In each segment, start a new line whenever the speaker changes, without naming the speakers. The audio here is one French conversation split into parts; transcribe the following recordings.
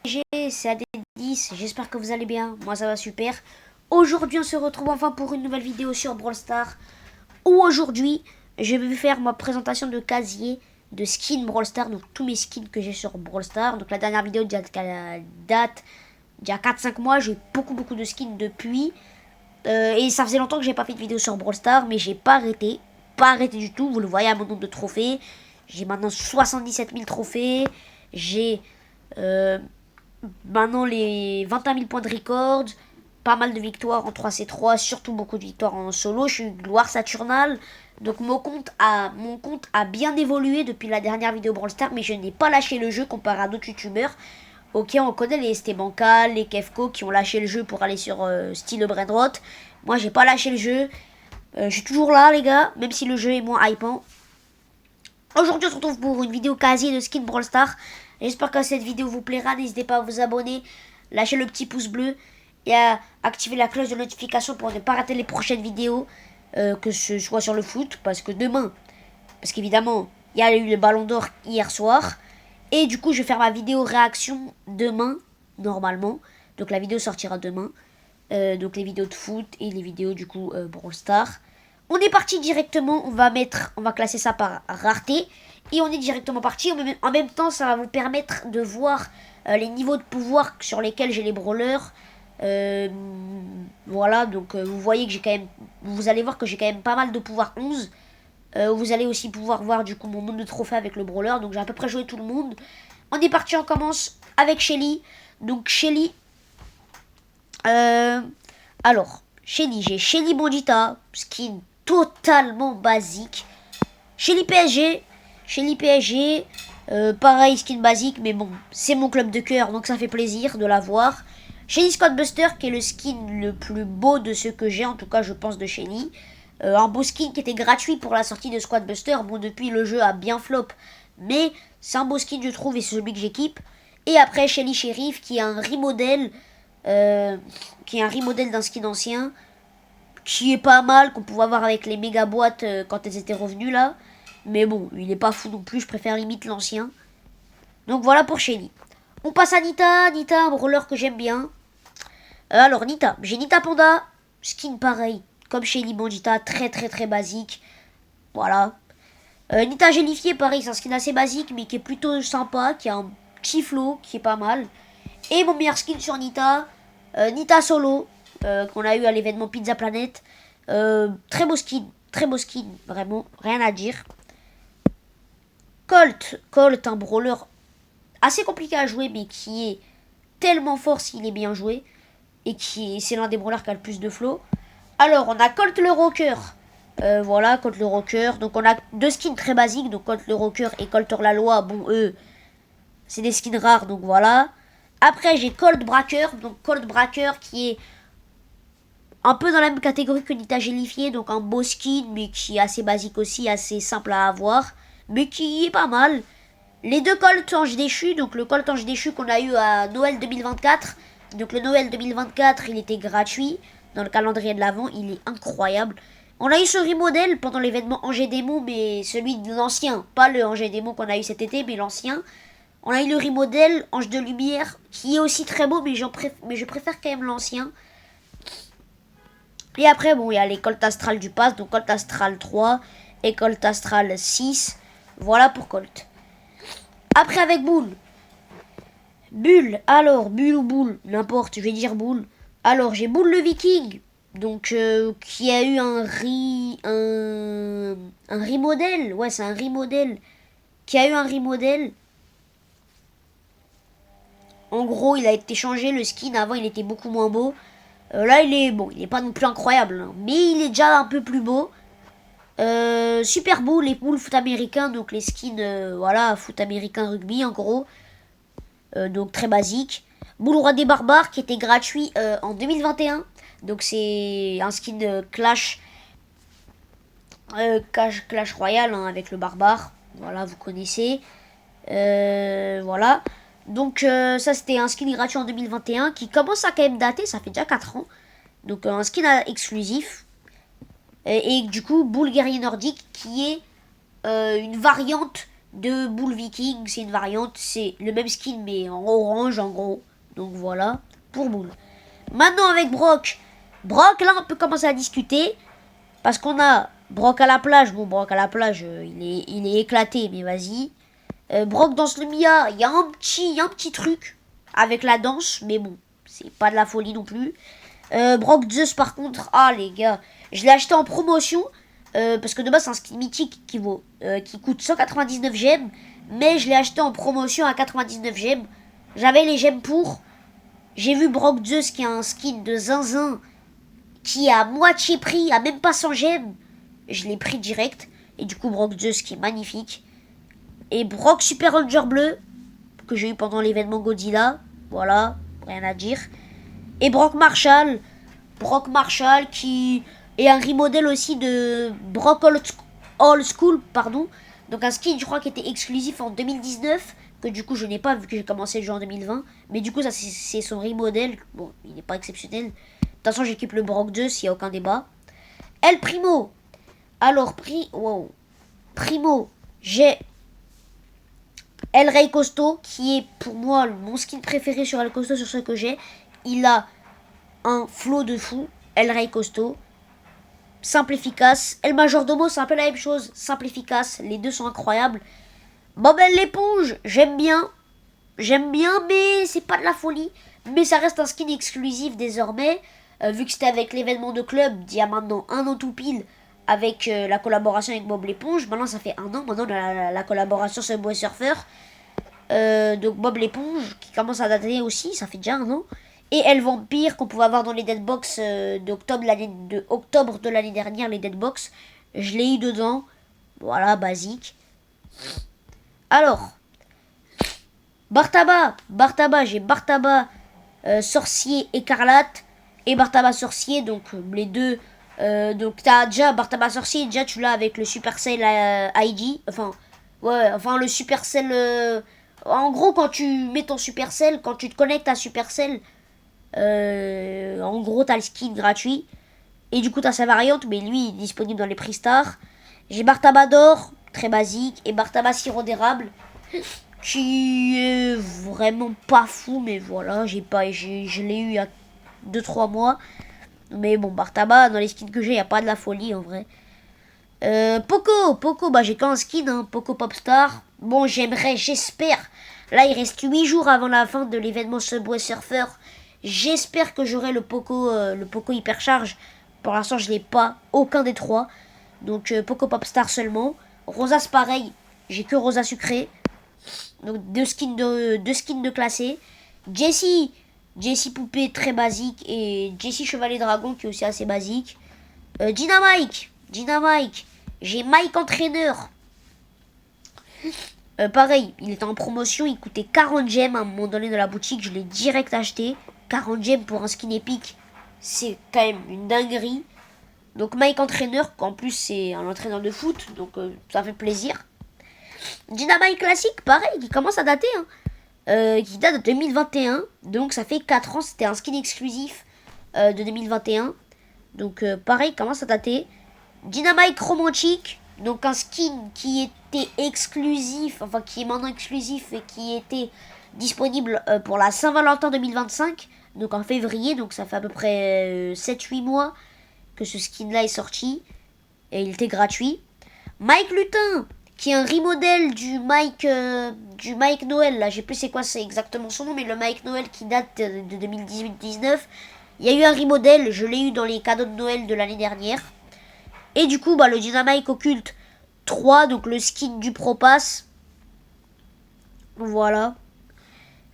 c'est AD10, j'espère que vous allez bien, moi ça va super. Aujourd'hui on se retrouve enfin pour une nouvelle vidéo sur Brawl Stars, où aujourd'hui je vais faire ma présentation de casier de skins Brawl Stars, donc tous mes skins que j'ai sur Brawl Stars. Donc la dernière vidéo date d'il y a 4-5 mois, j'ai eu beaucoup de skins depuis. Et ça faisait longtemps que j'ai pas fait de vidéo sur Brawl Stars, mais j'ai pas arrêté du tout, vous le voyez à mon nombre de trophées. J'ai maintenant 77 000 trophées, j'ai... maintenant les 21 000 points de record, pas mal de victoires en 3C3, surtout beaucoup de victoires en solo. Je suis gloire Saturnale. Donc mon compte a bien évolué depuis la dernière vidéo Brawl Stars, mais je n'ai pas lâché le jeu comparé à d'autres youtubeurs. Ok, on connaît les Estebancal, les Kefko qui ont lâché le jeu pour aller sur style Brainrot. Moi j'ai pas lâché le jeu. Je suis toujours là les gars, même si le jeu est moins hypant. Aujourd'hui on se retrouve pour une vidéo casier de skin Brawl Stars. J'espère que cette vidéo vous plaira. N'hésitez pas à vous abonner, lâcher le petit pouce bleu et à activer la cloche de notification pour ne pas rater les prochaines vidéos, que ce soit sur le foot. Parce qu'évidemment, il y a eu le ballon d'or hier soir. Et du coup, je vais faire ma vidéo réaction demain, normalement. Donc la vidéo sortira demain. Donc les vidéos de foot et les vidéos du coup Brawl Stars. On est parti directement, on va classer ça par rareté. Et on est directement parti. En même temps, ça va vous permettre de voir les niveaux de pouvoir sur lesquels j'ai les brawlers. Voilà, donc vous voyez que j'ai quand même... Vous allez voir que j'ai quand même pas mal de pouvoir 11. Vous allez aussi pouvoir voir du coup mon nombre de trophées avec le brawler. Donc j'ai à peu près joué tout le monde. On est parti, on commence avec Shelly. Donc Shelly... alors, Shelly, j'ai Shelly Bandita, skin totalement basique. Shelly PSG, pareil, skin basique, mais bon, c'est mon club de cœur, donc ça fait plaisir de l'avoir. Shelly Squad Buster, qui est le skin le plus beau de ceux que j'ai, en tout cas je pense de Shelly. Un beau skin qui était gratuit pour la sortie de Squad Buster. Bon, depuis le jeu a bien flop, mais c'est un beau skin je trouve et c'est celui que j'équipe. Et après Shelly Sheriff, qui est un remodel, d'un skin ancien, qui est pas mal, qu'on pouvait avoir avec les méga boîtes quand elles étaient revenues là. Mais bon, il est pas fou non plus, je préfère limite l'ancien. Donc voilà pour Shelly. On passe à Nita. Nita, un brawler que j'aime bien. Alors Nita, j'ai Nita Panda, skin pareil, comme Shelly Bandita, très basique. Voilà. Nita Gélifié, pareil, c'est un skin assez basique, mais qui est plutôt sympa, qui a un petit flow, qui est pas mal. Et mon meilleur skin sur Nita, Nita Solo, qu'on a eu à l'événement Pizza Planet. Très beau skin, vraiment, rien à dire. Colt, un brawler assez compliqué à jouer, mais qui est tellement fort s'il est bien joué. Et c'est l'un des brawlers qui a le plus de flow. Alors, on a Colt le Rocker. Voilà, Colt le Rocker. Donc, on a deux skins très basiques. Donc, Colt le Rocker et Colt hors la loi. Bon, eux, c'est des skins rares. Donc, voilà. Après, j'ai Colt Bracker. Donc, Colt Bracker qui est un peu dans la même catégorie que Nita Gélifié. Donc, un beau skin, mais qui est assez basique aussi, assez simple à avoir. Mais qui est pas mal. Les deux Colt Ange Déchu. Donc, le Colt Ange Déchu qu'on a eu à Noël 2024. Donc, le Noël 2024, il était gratuit. Dans le calendrier de l'Avent, il est incroyable. On a eu ce remodel pendant l'événement Angers Démon, mais celui de l'ancien. Pas le Angers Démon qu'on a eu cet été, mais l'ancien. On a eu le remodel Ange de Lumière, qui est aussi très beau, mais je préfère quand même l'ancien. Et après, bon, il y a les Colt Astral du pass, donc Colt Astral 3 et Colt Astral 6. Voilà pour Colt. Après, avec Bull. Alors, Bull ou Bull, n'importe, je vais dire Bull. Alors, j'ai Bull le Viking, donc qui a eu un remodel. Ouais, c'est un remodel. Qui a eu un remodel. En gros, il a été changé, le skin. Avant, il était beaucoup moins beau. Là, il est pas non plus incroyable, hein, mais il est déjà un peu plus beau. Super beau, les boules foot américain, donc les skins, voilà, foot américain rugby, en gros. Donc très basique. Boule Roi des Barbares qui était gratuit en 2021. Donc c'est un skin Clash Royale, hein, avec le barbare. Voilà, vous connaissez. Voilà. Donc ça c'était un skin gratuit en 2021 qui commence à quand même dater, ça fait déjà 4 ans. Donc un skin exclusif. Et du coup, Boule Guerrier Nordique qui est une variante de Bull Viking. C'est une variante, c'est le même skin mais en orange en gros. Donc voilà, pour Bull. Maintenant avec Brock. Brock, là on peut commencer à discuter. Parce qu'on a Brock à la plage. Bon, Brock à la plage, il est éclaté, mais vas-y. Brock danse le Mia, il y a un petit truc avec la danse, mais bon, c'est pas de la folie non plus. Brock Zeus par contre, ah les gars, je l'ai acheté en promotion, parce que de base c'est un skin mythique qui coûte 199 gemmes, mais je l'ai acheté en promotion à 99 gemmes. J'avais les gemmes pour. J'ai vu Brock Zeus qui a un skin de zinzin, qui est à moitié prix, à même pas 100 gemmes. Je l'ai pris direct, et du coup Brock Zeus qui est magnifique. Et Brock Super Ranger bleu, que j'ai eu pendant l'événement Godzilla. Voilà, rien à dire. Et Brock Marshall qui est un remodel aussi de Brock Old School, pardon. Donc un skin, je crois, qui était exclusif en 2019, que du coup je n'ai pas vu que j'ai commencé le jeu en 2020. Mais du coup, ça c'est son remodel. Bon, il n'est pas exceptionnel. De toute façon, j'équipe le Brock 2, s'il n'y a aucun débat. El Primo. Alors, Primo, j'ai El Rey Costo, qui est pour moi mon skin préféré sur El Costo, sur ce que j'ai. Il a un flow de fou. El Rey Costo. Simple, efficace. El Majordomo, c'est un peu la même chose. Simple, efficace. Les deux sont incroyables. Bob l'éponge, j'aime bien. Mais c'est pas de la folie. Mais ça reste un skin exclusif désormais. Vu que c'était avec l'événement de club, d'il y a maintenant un an tout pile, avec la collaboration avec Bob l'éponge. Maintenant, ça fait un an. Maintenant, la collaboration sur Subway Surfer. Donc Bob l'éponge, qui commence à dater aussi, ça fait déjà un an. Et El Vampire, qu'on pouvait avoir dans les Deadbox d'octobre de l'année dernière, les Deadbox. Je l'ai eu dedans. Voilà, basique. Alors, Bartaba, j'ai Bartaba sorcier écarlate et Bartaba sorcier, donc les deux. Donc t'as déjà Bartaba sorcier, déjà tu l'as avec le Supercell ID, enfin le Supercell. En gros, quand tu mets ton Supercell, quand tu te connectes à Supercell, en gros t'as le skin gratuit et du coup t'as sa variante, mais lui il est disponible dans les prix stars. J'ai Bartaba d'or, très basique, et Bartaba sirop d'érable, qui est vraiment pas fou, mais voilà, je l'ai eu il y a 2-3 mois. Mais bon, Bartaba, dans les skins que j'ai, il n'y a pas de la folie en vrai. Poco, bah j'ai qu'un skin, hein, Poco Popstar. Bon, j'espère. Là, il reste 8 jours avant la fin de l'événement Subway Surfer. J'espère que j'aurai le Poco Hypercharge. Pour l'instant, je l'ai pas, aucun des trois. Donc, Poco Popstar seulement. Rosas, pareil, j'ai que Rosa sucré. Donc, deux skins de classé. Jessie poupée très basique et Jessie chevalier dragon qui est aussi assez basique. Dynamike, j'ai Mike entraîneur. Pareil, il était en promotion, il coûtait 40 gemmes à un moment donné dans la boutique, je l'ai direct acheté. 40 gemmes pour un skin épique, c'est quand même une dinguerie. Donc Mike entraîneur, qu'en plus c'est un entraîneur de foot, donc ça fait plaisir. Dynamite classique, pareil, qui commence à dater, hein. Qui date de 2021, donc ça fait 4 ans, c'était un skin exclusif de 2021, donc pareil, commence à dater. Dynamite romantique, donc un skin qui était exclusif, enfin qui est maintenant exclusif et qui était disponible pour la Saint-Valentin 2025, donc en février, donc ça fait à peu près 7-8 mois que ce skin là est sorti, et il était gratuit. Mike Lutin, qui est un remodel du Mike Noël, là, je sais plus c'est quoi c'est exactement son nom, mais le Mike Noël qui date de 2018-19, il y a eu un remodel, je l'ai eu dans les cadeaux de Noël de l'année dernière. Et du coup, bah, le Dynamite Occulte 3, donc le skin du Propass. Voilà.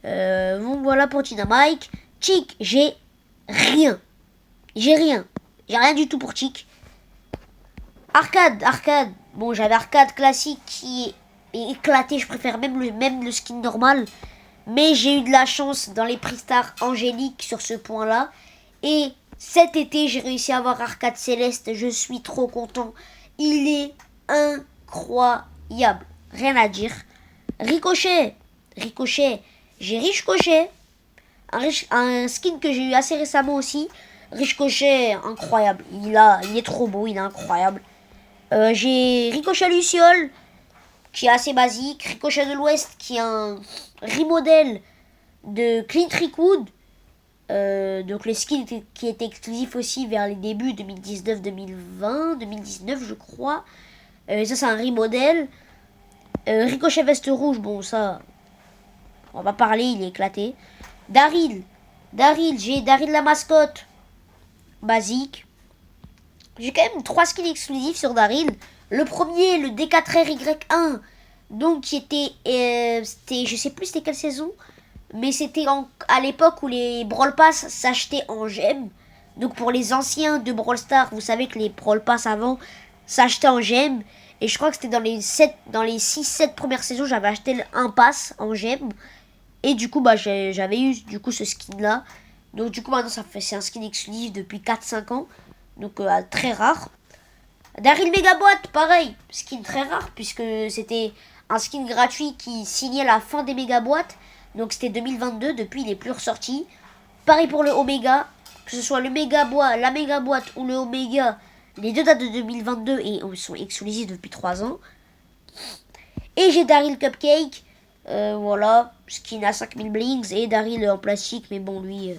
Donc voilà pour Dynamite. Chick, j'ai rien. J'ai rien du tout pour Chick. Arcade. Bon, j'avais Arcade classique qui est éclaté. Je préfère même le skin normal. Mais j'ai eu de la chance dans les prix stars angéliques sur ce point-là. Et cet été, j'ai réussi à avoir Arcade Céleste. Je suis trop content. Il est incroyable. Rien à dire. Ricochet. J'ai Ricochet. Un skin que j'ai eu assez récemment aussi. Ricochet, incroyable. Il est trop beau, il est incroyable. J'ai Ricochet Luciole, qui est assez basique. Ricochet de l'Ouest, qui est un remodel de Clint Eastwood. Donc le skin qui est exclusif aussi vers les débuts 2019, 2020, 2019 je crois. Ça c'est un remodel. Ricochet veste rouge, bon ça on va pas parler, il est éclaté. Daryl, j'ai Daryl la mascotte. Basique. J'ai quand même 3 skins exclusifs sur Daryl. Le premier, le D4RY1. Donc qui était, je sais plus c'était quelle saison. Mais c'était à l'époque où les Brawl Pass s'achetaient en gemmes. Donc pour les anciens de Brawl Stars, vous savez que les Brawl Pass avant s'achetaient en gemmes. Et je crois que c'était dans les 6-7 premières saisons, j'avais acheté un pass en gemmes. Et du coup, bah, j'avais eu du coup ce skin là. Donc du coup maintenant c'est un skin exclusif depuis 4-5 ans. Donc très rare. Daryl Megaboîte, pareil, skin très rare puisque c'était un skin gratuit qui signait la fin des mégaboîtes. Donc c'était 2022, depuis il est plus ressorti. Pareil pour le Omega, que ce soit le Megaboîte, la Megaboîte ou le Omega, les deux datent de 2022 et sont exclusifs depuis 3 ans. Et j'ai Daryl Cupcake, voilà, skin à 5000 blings et Daryl en plastique, mais bon lui,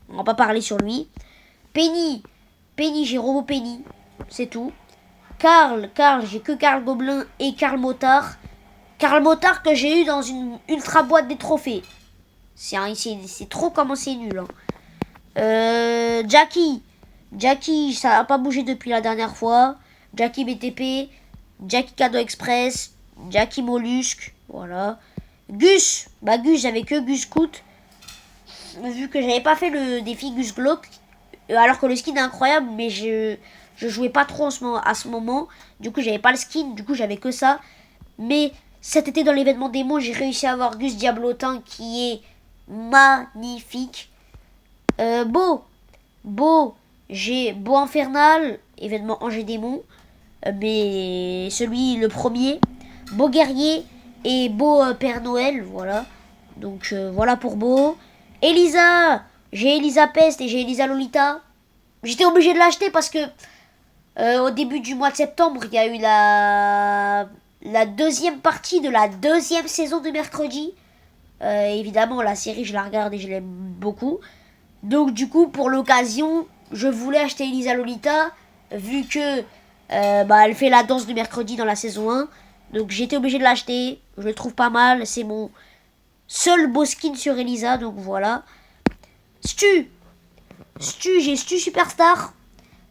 on va pas parler sur lui. Penny, j'ai Robo Penny, c'est tout. Carl, j'ai que Carl Gobelin et Carl Motard. Carl Motard que j'ai eu dans une ultra boîte des trophées. C'est trop comment c'est nul. Hein. Jackie, ça n'a pas bougé depuis la dernière fois. Jackie BTP, Jackie Cadeau Express, Jackie Mollusque, voilà. Gus, j'avais que Gus Coot. Vu que j'avais pas fait le défi Gus Glock, alors que le skin est incroyable, mais je jouais pas trop à ce moment. Du coup, j'avais pas le skin, du coup, j'avais que ça. Mais cet été, dans l'événement démo, j'ai réussi à avoir Gus Diablotin qui est magnifique. J'ai Beau Infernal, événement Angers Démon, mais le premier. Beau Guerrier et Beau Père Noël, voilà. Donc voilà pour Beau. Elisa, j'ai Elisa Peste et j'ai Elisa Lolita. J'étais obligée de l'acheter parce que au début du mois de septembre, il y a eu la deuxième partie de la deuxième saison de mercredi. Évidemment, la série, je la regarde et je l'aime beaucoup. Donc, du coup, pour l'occasion, je voulais acheter Elisa Lolita, vu que elle fait la danse de mercredi dans la saison 1. Donc, j'étais obligée de l'acheter. Je le trouve pas mal. C'est mon seul beau skin sur Elisa. Donc, voilà. Stu, j'ai Stu Superstar.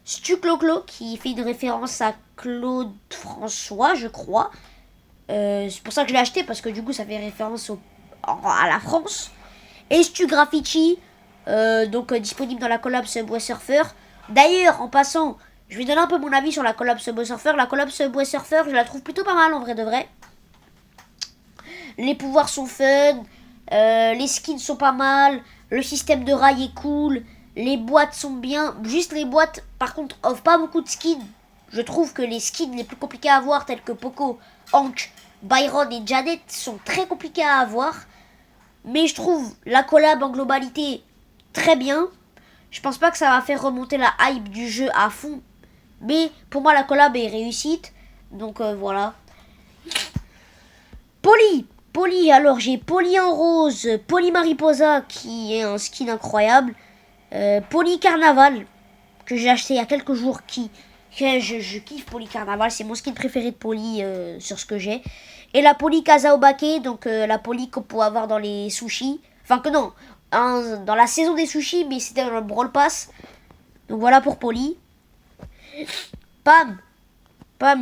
Stu Clo-Clo, qui fait une référence à Claude François, je crois. C'est pour ça que je l'ai acheté, parce que du coup, ça fait référence à la France. Et Stu Graffiti, disponible dans la collab Subway Surfer. D'ailleurs, en passant, je vais donner un peu mon avis sur la collab Subway Surfer. La collab Subway Surfer, je la trouve plutôt pas mal, en vrai de vrai. Les pouvoirs sont fun, les skins sont pas mal, le système de rail est cool. Les boîtes sont bien. Juste les boîtes, par contre, offrent pas beaucoup de skins. Je trouve que les skins les plus compliqués à avoir, tels que Poco, Hank, Byron et Janet, sont très compliqués à avoir. Mais je trouve la collab en globalité très bien. Je pense pas que ça va faire remonter la hype du jeu à fond. Mais pour moi, la collab est réussite. Donc voilà. Polly, alors j'ai Polly en rose, Polly Mariposa, qui est un skin incroyable. Polly Carnaval, que j'ai acheté il y a quelques jours, je kiffe Polly Carnaval, c'est mon skin préféré de Polly sur ce que j'ai. Et la Polly Kazaobake, donc la Polly qu'on peut avoir dans les sushis. Enfin que non, dans la saison des sushis, mais c'était dans le Brawl Pass. Donc voilà pour Polly. Pam,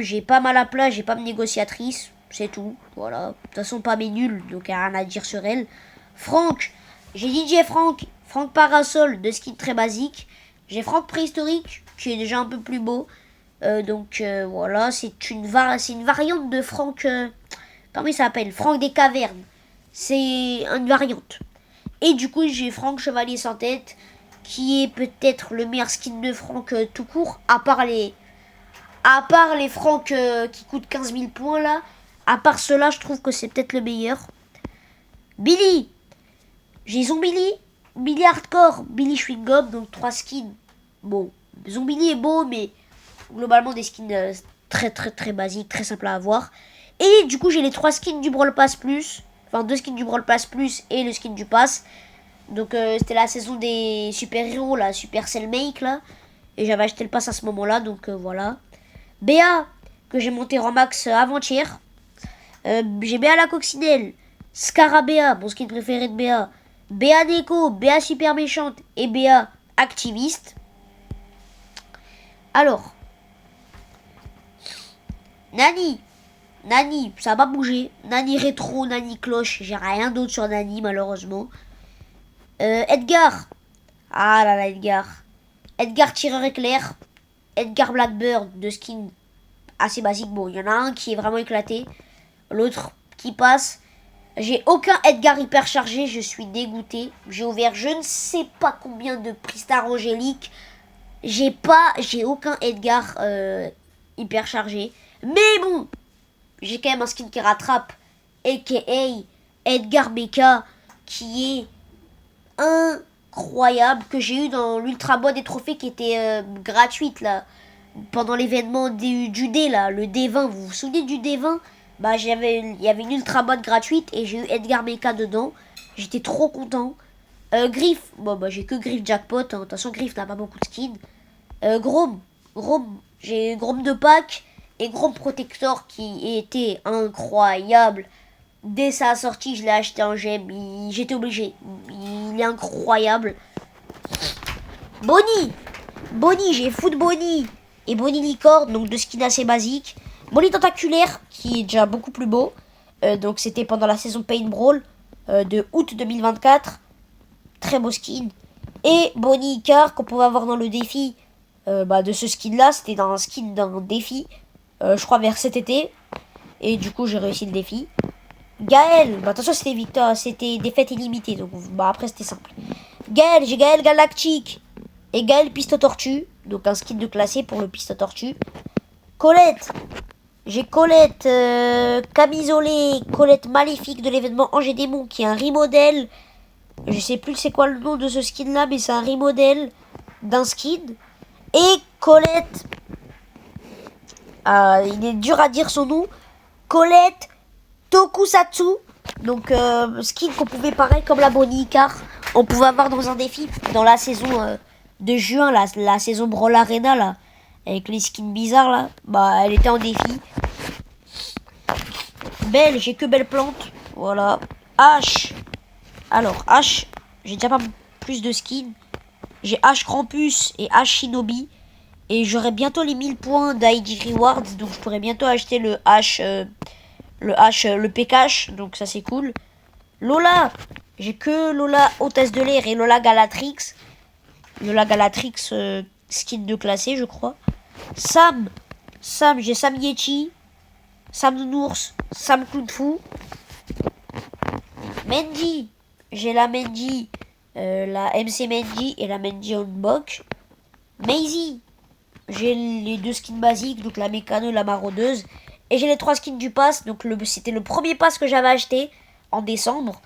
j'ai Pam à la plage, j'ai Pam négociatrice, c'est tout. Voilà, de toute façon Pam est nulle, donc il n'y a rien à dire sur elle. Franck, j'ai DJ Franck Parasol, de skin très basique. J'ai Franck Préhistorique, qui est déjà un peu plus beau. Voilà, c'est une variante de Franck... comment il s'appelle? Franck des Cavernes. C'est une variante. Et du coup, j'ai Franck Chevalier sans tête, qui est peut-être le meilleur skin de Franck tout court, à part les Franck qui coûtent 15 000 points là. À part cela, je trouve que c'est peut-être le meilleur. Billy, j'ai Zombili, Billy Hardcore, Billy Chewing-Gum, donc 3 skins. Bon, Zombili est beau, mais globalement des skins très très très basiques, très simples à avoir. Et du coup, j'ai les 3 skins du Brawl Pass Plus. Enfin, 2 skins du Brawl Pass Plus et le skin du Pass. Donc, c'était la saison des super-héros, la Supercell Make, là. Et j'avais acheté le Pass à ce moment-là, donc voilà. BA, que j'ai monté en max avant-hier. J'ai BA la coccinelle, Scarabea, mon skin préféré de BA. BA Déco, BA super méchante et BA activiste. Alors, Nani, ça va pas bouger. Nani rétro, Nani cloche, j'ai rien d'autre sur Nani malheureusement. Edgar, ah là là Edgar. Edgar tireur éclair, Edgar Blackbird, de skin assez basique. Bon, il y en a un qui est vraiment éclaté, l'autre qui passe. J'ai aucun Edgar hyper chargé, je suis dégoûté. J'ai ouvert je ne sais pas combien de prix Star Angélique. J'ai aucun Edgar hyper chargé. Mais bon, j'ai quand même un skin qui rattrape, a.k.a. Edgar Mecha, qui est incroyable, que j'ai eu dans l'ultra boîte des trophées qui était gratuite là, pendant l'événement du D là, le D20. Vous vous souvenez du D20? Bah il y avait une ultra boîte gratuite et j'ai eu Edgar Mecha dedans. J'étais trop content. Griff, bon bah j'ai que Griff Jackpot, hein. De toute façon Griff n'a pas beaucoup de skins. Grom, j'ai Grom de pack et Grom Protector qui était incroyable. Dès sa sortie, je l'ai acheté en gemme. J'étais obligé. Il est incroyable. Bonnie, j'ai Foot Bonnie et Bonnie Licorne, donc deux skins assez basiques. Bonnie Tentaculaire, qui est déjà beaucoup plus beau. Donc c'était pendant la saison Paint Brawl de août 2024. Très beau skin. Et Bonnie Icar, qu'on pouvait avoir dans le défi de ce skin-là. C'était dans un skin d'un défi, je crois vers cet été. Et du coup, j'ai réussi le défi. Gaël, attention, c'était défaite illimitée, donc après c'était simple. Gaël, j'ai Gaël Galactique et Gaël Piste Tortue, donc un skin de classé pour le Piste Tortue. Colette, j'ai Colette camisolée, Colette maléfique de l'événement Angers Démon, qui est un remodel. Je sais plus c'est quoi le nom de ce skin là, mais c'est un remodel d'un skin. Et Colette, il est dur à dire son nom, Colette Tokusatsu, donc skin qu'on pouvait pareil comme la Bonnie car on pouvait avoir dans un défi dans la saison de juin, la saison Brawl Arena là, avec les skins bizarres là, bah elle était en défi. Belle, j'ai que Belle Plante, voilà. H, alors H, j'ai déjà pas plus de skins. J'ai H Krampus et H Shinobi. Et j'aurai bientôt les 1000 points d'ID Rewards, donc je pourrai bientôt acheter le PKH, donc ça c'est cool. Lola, j'ai que Lola hôtesse de l'air et Lola Galatrix. Lola Galatrix skin de classé je crois. Sam, j'ai Sam Yeti, Sam Nounours, Sam Clown Fou. Mendy, j'ai la Mendy, la MC Mendy et la Mendy Unbox. Maisie, j'ai les deux skins basiques, donc la mécano et la maraudeuse. Et j'ai les 3 skins du pass. Donc c'était le premier pass que j'avais acheté en décembre.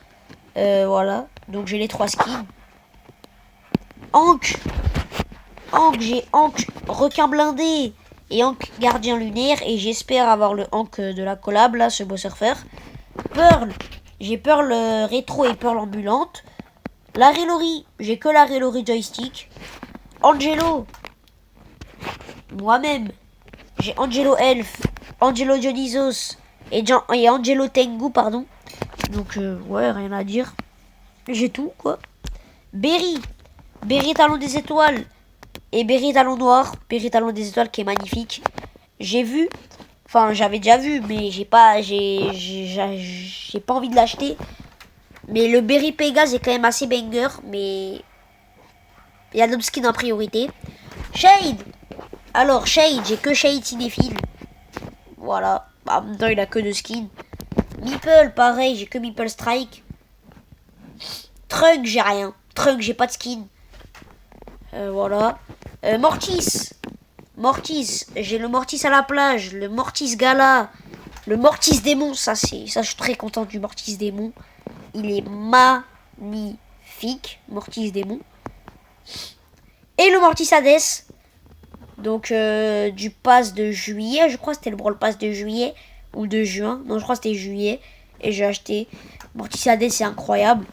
Voilà. Donc j'ai les 3 skins. Hank, j'ai Hank requin blindé et Hank gardien lunaire. Et j'espère avoir le Hank de la collab là, ce beau surfeur. Pearl, j'ai Pearl rétro et Pearl ambulante. La Relori, j'ai que la Relori joystick. Angelo, moi-même, j'ai Angelo Elf, Angelo Dionysos et Angelo Tengu, pardon. Donc, ouais, rien à dire. J'ai tout, quoi. Berry Talon des Étoiles et Berry Talon Noir. Berry Talon des Étoiles qui est magnifique. J'ai vu, enfin, j'avais déjà vu, mais j'ai pas envie de l'acheter. Mais le Berry Pégase est quand même assez banger, mais il y a d'autres skins en priorité. Shade, alors Shade, j'ai que Shade cinéphile. Voilà. Bah, maintenant il a que 2 skins. Meeple, pareil, j'ai que Meeple Strike. Trunk, j'ai rien. Trunk, j'ai pas de skin. Voilà. Mortis, j'ai le Mortis à la plage, le Mortis Gala, le Mortis Démon. Ça, je suis très content du Mortis Démon. Il est magnifique, Mortis Démon. Et le Mortis Hades. Donc du pass de juillet, je crois que c'était le Brawl Pass de juillet, ou de juin. Non, je crois que c'était juillet. Et j'ai acheté. Mortis AD, c'est incroyable.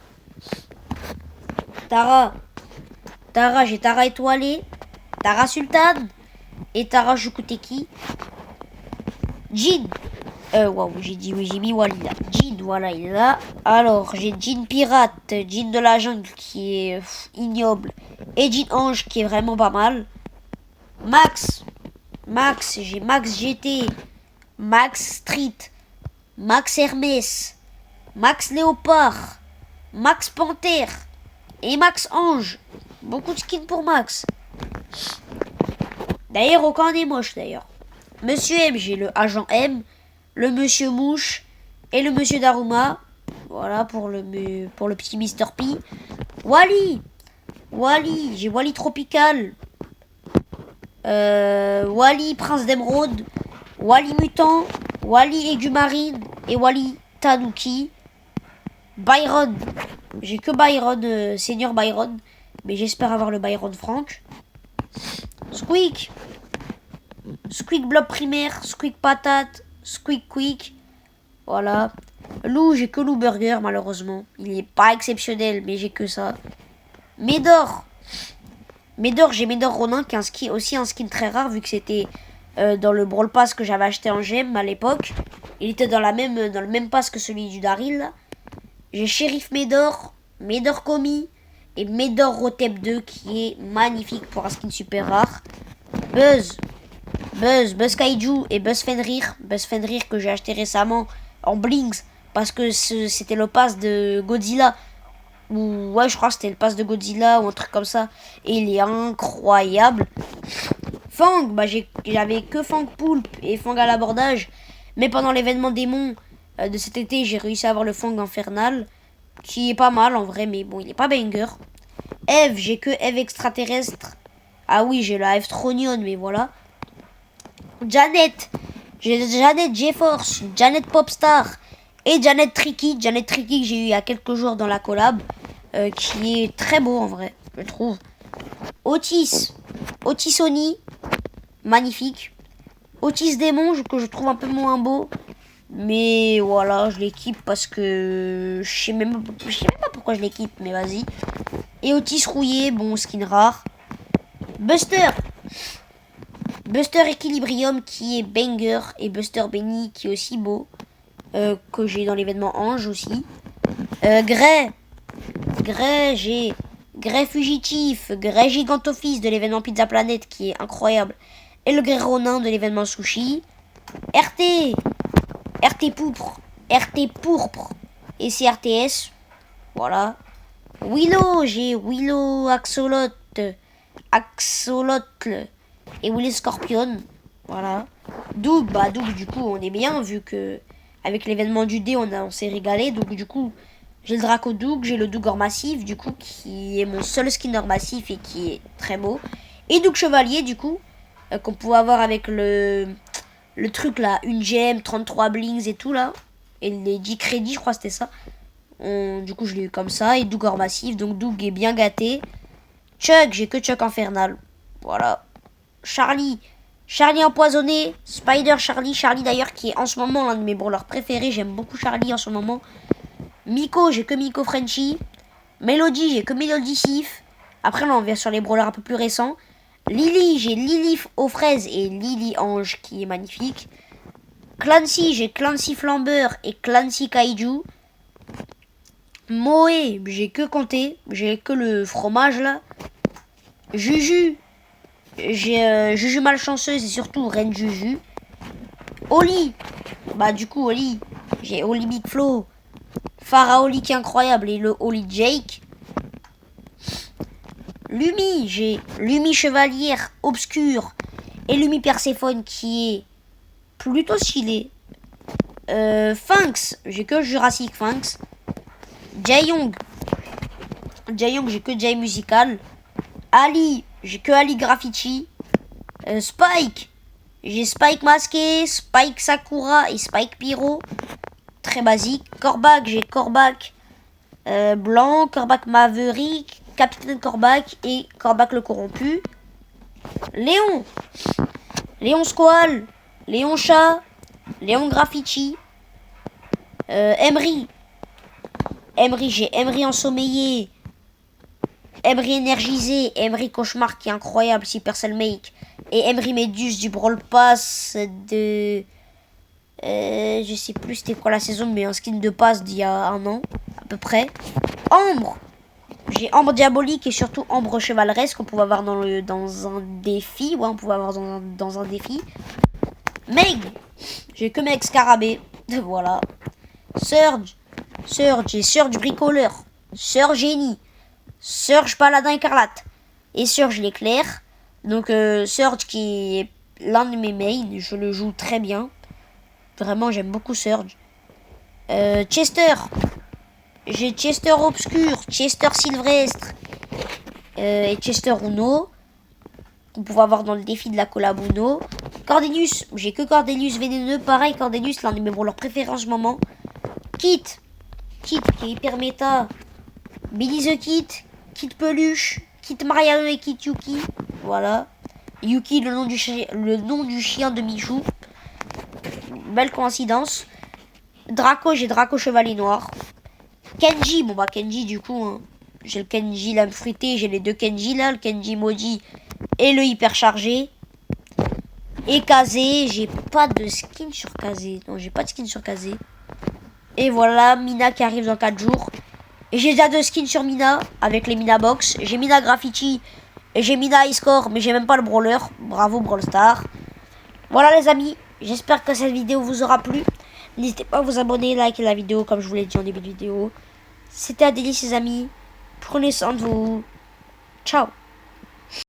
Tara. Tara, j'ai Tara étoilée. Tara Sultan. Et Tara Jukuteki. Jin. Waouh, j'ai dit oui, j'ai mis Wally là. Jin, voilà, il est là. Alors, j'ai Jin Pirate, Jin de la jungle qui est ignoble. Et Jin Ange qui est vraiment pas mal. Max. Max, j'ai Max GT. Max Street. Max Hermès. Max Léopard. Max Panthère. Et Max Ange. Beaucoup de skins pour Max. D'ailleurs, aucun n'est moche d'ailleurs. Monsieur M, j'ai le agent M, le monsieur Mouche et le monsieur Daruma. Voilà pour le petit Mr. P. Wally. Wally, j'ai Wally Tropical. Wally Prince d'Emeraude. Wally Mutant. Wally Aigumarine. Et Wally Tanuki. Byron. J'ai que Byron, Senior Byron. Mais j'espère avoir le Byron Frank. Squeak. Squeak Blob primaire. Squeak Patate. Squeak Quick. Voilà. Lou, j'ai que Lou Burger malheureusement. Il n'est pas exceptionnel, mais j'ai que ça. Médor. Médor, j'ai Médor Ronin qui est aussi un skin très rare vu que c'était dans le Brawl Pass que j'avais acheté en gemme à l'époque. Il était dans le même pass que celui du Daryl. J'ai Sheriff Médor, Médor Komi et Médor Rotep 2 qui est magnifique pour un skin super rare. Buzz Kaiju et Buzz Fenrir. Buzz Fenrir que j'ai acheté récemment en Blinks parce que c'était le pass de Godzilla. Ou ouais, je crois que c'était le pass de Godzilla ou un truc comme ça. Et il est incroyable. Fang, bah j'avais que Fang Poulpe et Fang à l'abordage. Mais pendant l'événement démon de cet été, j'ai réussi à avoir le Fang infernal. Qui est pas mal en vrai, mais bon, il est pas banger. Eve, j'ai que Eve extraterrestre. Ah oui, j'ai la Eve Tronion, mais voilà. Janet, j'ai Janet GeForce, Janet Popstar et Janet Tricky. Janet Tricky que j'ai eu il y a quelques jours dans la collab. Qui est très beau en vrai, je trouve. Otis Oni, magnifique. Otis Démon que je trouve un peu moins beau. Mais voilà, je l'équipe parce que je sais même pas pourquoi je l'équipe, mais vas-y. Et Otis rouillé, bon skin rare. Buster Equilibrium qui est banger et Buster Benny qui est aussi beau. Que j'ai dans l'événement Ange aussi. Grey, j'ai Grey Fugitif, Grey Gigantoffice de l'événement Pizza Planet qui est incroyable. Et le Grey Ronin de l'événement Sushi. RT Pourpre et CRTS. Voilà. Willow, j'ai Willow Axolotl et Willow Scorpion. Voilà. Doug, du coup on est bien vu que avec l'événement du dé on s'est régalé. Donc du coup j'ai le Draco Doug, j'ai le Doug Or Massif du coup qui est mon seul skin Or Massif et qui est très beau. Et Doug Chevalier du coup qu'on pouvait avoir avec le truc là, une gemme, 33 blings et tout là. Et les 10 crédits, je crois que c'était ça. Du coup, je l'ai eu comme ça. Et Doug Or Massif, donc Doug est bien gâté. Chuck, j'ai que Chuck Infernal. Voilà. Charlie Empoisonné. Spider Charlie d'ailleurs qui est en ce moment l'un de mes brawlers préférés. J'aime beaucoup Charlie en ce moment. Miko, j'ai que Miko Frenchy. Melody, j'ai que Melody Sif. Après là, on vient sur les brawlers un peu plus récents. Lily, j'ai Lily aux fraises et Lily Ange qui est magnifique. Clancy, j'ai Clancy Flambeur et Clancy Kaiju. Moé, j'ai que Comté, j'ai que le fromage là. Juju, j'ai Juju Malchanceuse et surtout Reine Juju. Oli, du coup Oli, j'ai Oli Big Flo. Farah Oli qui est incroyable et le Oli Jake. Lumi, j'ai Lumi Chevalière Obscure et Lumi Perséphone qui est plutôt stylé. Finks, j'ai que Jurassic Finks. Jaeyong, j'ai que Jay Musical. Ali, j'ai que Ali Graffiti. Spike, j'ai Spike Masqué, Spike Sakura et Spike Pyro. Très basique. Corbac, j'ai Corbac Blanc, Corbac Maverick, Capitaine Corbac et Corbac le Corrompu. Léon Squall, Léon Chat, Léon Graffiti. Emery. J'ai Emery ensommeillé. Emery énergisé. Emery cauchemar qui est incroyable. Supercell Make. Et Emery Méduse du Brawl Pass de... je sais plus c'était quoi la saison, mais un skin de passe d'il y a un an, à peu près. Ambre. J'ai Ambre Diabolique et surtout Ambre Chevaleresque qu'on pouvait avoir dans un défi. Ouais, on pouvait avoir dans un défi. Meg. J'ai que Meg Scarabée. Voilà. Surge. Et Surge Bricoleur. Surge Génie. Surge Paladin Écarlate. Et Surge l'éclair. Donc Surge qui est l'un de mes mains. Je le joue très bien. Vraiment, j'aime beaucoup Surge. Chester. J'ai Chester Obscur, Chester Sylvestre et Chester Uno. Qu'on pouvait avoir dans le défi de la collab Uno. Cordelius. J'ai que Cordelius Vénéneux. Pareil, Cordelius, l'un de mes brawlers préférés en ce moment. Kit qui est hyper méta. Billy the Kit. Kit Peluche. Kit Mariano et Kit Yuki. Voilà. Yuki, le nom du chien de Michou. Belle coïncidence. Draco, j'ai Draco Chevalier Noir. Kenji, bon bah Kenji du coup, hein. J'ai le Kenji lame fruitée, j'ai les deux Kenji là, le Kenji maudit et le hyper chargé. Et Kazé, j'ai pas de skin sur Kazé. Non, j'ai pas de skin sur Kazé. Et voilà, Mina qui arrive dans 4 jours. Et j'ai déjà 2 skins sur Mina avec les Mina Box. J'ai Mina Graffiti et j'ai Mina High Score, mais j'ai même pas le brawler. Bravo Brawl Star. Voilà les amis, j'espère que cette vidéo vous aura plu. N'hésitez pas à vous abonner, liker la vidéo comme je vous l'ai dit en début de vidéo. C'était Adélie les amis. Prenez soin de vous. Ciao.